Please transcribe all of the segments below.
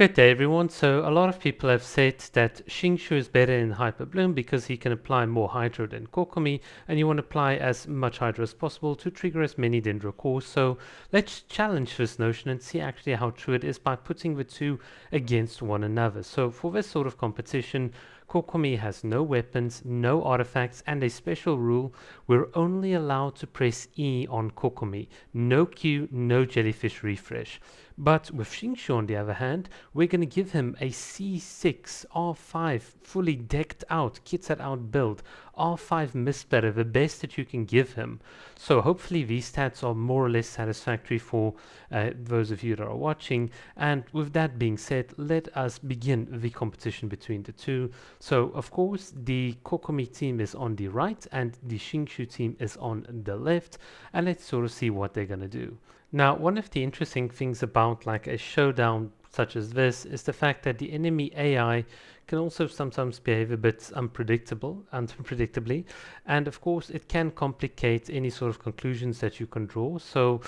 Good day everyone. So a lot of people have said that Xingqiu is better in HyperBloom because he can apply more Hydro than Kokomi, and you want to apply as much Hydro as possible to trigger as many Dendro cores. So let's challenge this notion and see actually how true it is by putting the two against one another. So for this sort of competition, Kokomi has no weapons, no artifacts, and a special rule: we're only allowed to press E on Kokomi. No Q, no jellyfish refresh. But with Xingqiu, on the other hand, we're going to give him a C6 R5 fully decked out, kitted out build. R5 Mistsplitter, the best that you can give him. So hopefully these stats are more or less satisfactory for those of you that are watching. And with that being said, let us begin the competition between the two. So of course the Kokomi team is on the right and the Xingqiu team is on the left, and let's sort of see what they're going to do. Now, one of the interesting things about like a showdown such as this is the fact that the enemy AI can also sometimes behave a bit unpredictably, and of course it can complicate any sort of conclusions that you can draw. So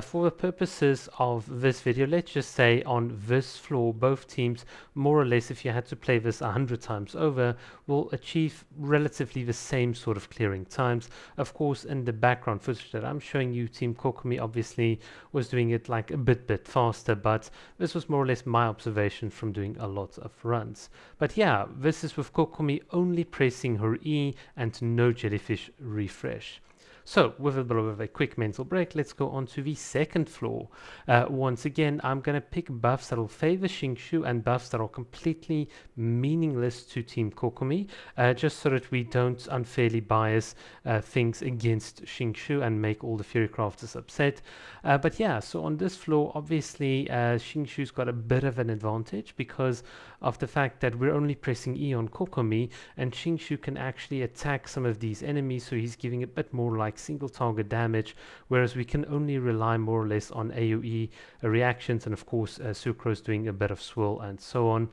for the purposes of this video, let's just say on this floor both teams, more or less, if you had to play this 100 times over, will achieve relatively the same sort of clearing times. Of course, in the background footage that I'm showing you, Team Kokomi obviously was doing it like a bit faster, but this was more or less my observation from doing a lot of runs. But yeah, this is with Kokomi only pressing her E and no jellyfish refresh. So with a bit of a quick mental break, let's go on to the second floor. Once again, I'm going to pick buffs that will favor Xingqiu and buffs that are completely meaningless to Team Kokomi, just so that we don't unfairly bias things against Xingqiu and make all the Fury Crafters upset. But yeah, so on this floor, obviously Xingqiu's got a bit of an advantage because of the fact that we're only pressing E on Kokomi, and Xingqiu can actually attack some of these enemies, so he's giving a bit more like single target damage, whereas we can only rely more or less on AoE reactions, and of course Sucrose doing a bit of swirl and so on.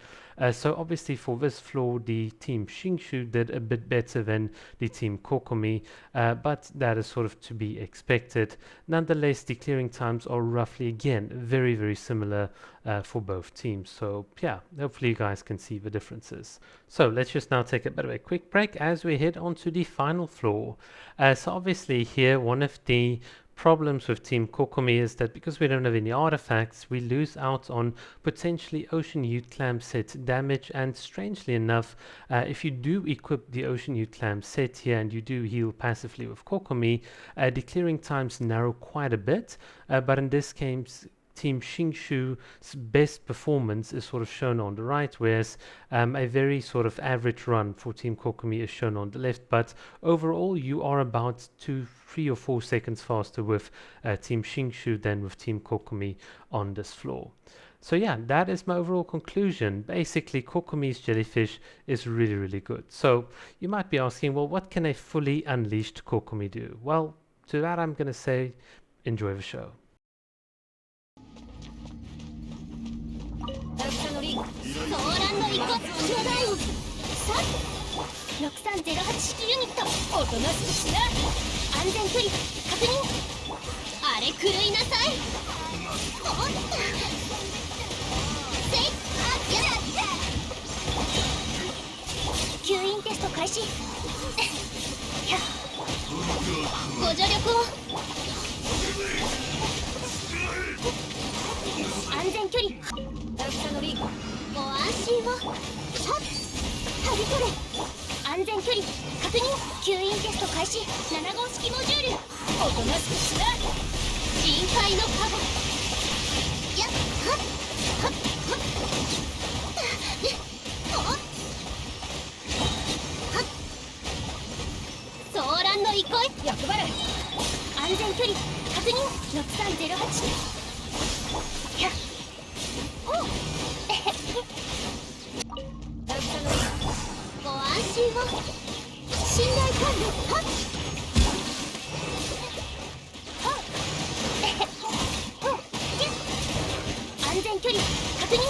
So obviously for this floor the team Xingqiu did a bit better than the team Kokomi, but that is sort of to be expected. Nonetheless, the clearing times are roughly again very similar for both teams. So yeah, hopefully you guys can see the differences. So let's just now take a bit of a quick break as we head on to the final floor. So obviously here one of the problems with Team Kokomi is that because we don't have any artifacts, we lose out on potentially Ocean Ute Clam set damage, and strangely enough, if you do equip the Ocean Ute Clam set here and you do heal passively with Kokomi, the clearing times narrow quite a bit, but in this case Team Xingqiu's best performance is sort of shown on the right, whereas a very sort of average run for Team Kokomi is shown on the left. But overall, you are about 2, 3 or 4 seconds faster with Team Xingqiu than with Team Kokomi on this floor. So yeah, that is my overall conclusion. Basically, Kokomi's jellyfish is really good. So you might be asking, well, what can a fully unleashed Kokomi do? Well, to that I'm going to say, enjoy the show. 6308ユニットおとなしくしな。安全距離確認。あれ狂いなさい。おっせいあやだ吸引テスト開始。ご助力を。安全距離ご安心を。さっはびこれ。安全距離確認。吸引テスト開始。7号式モジュールおとなしくしな。臨界のカゴやっはっはっはっはっソーランの憩い役払い。安全距離確認。6308やっおうご安心を。信頼管理はっはっ安全距離確認。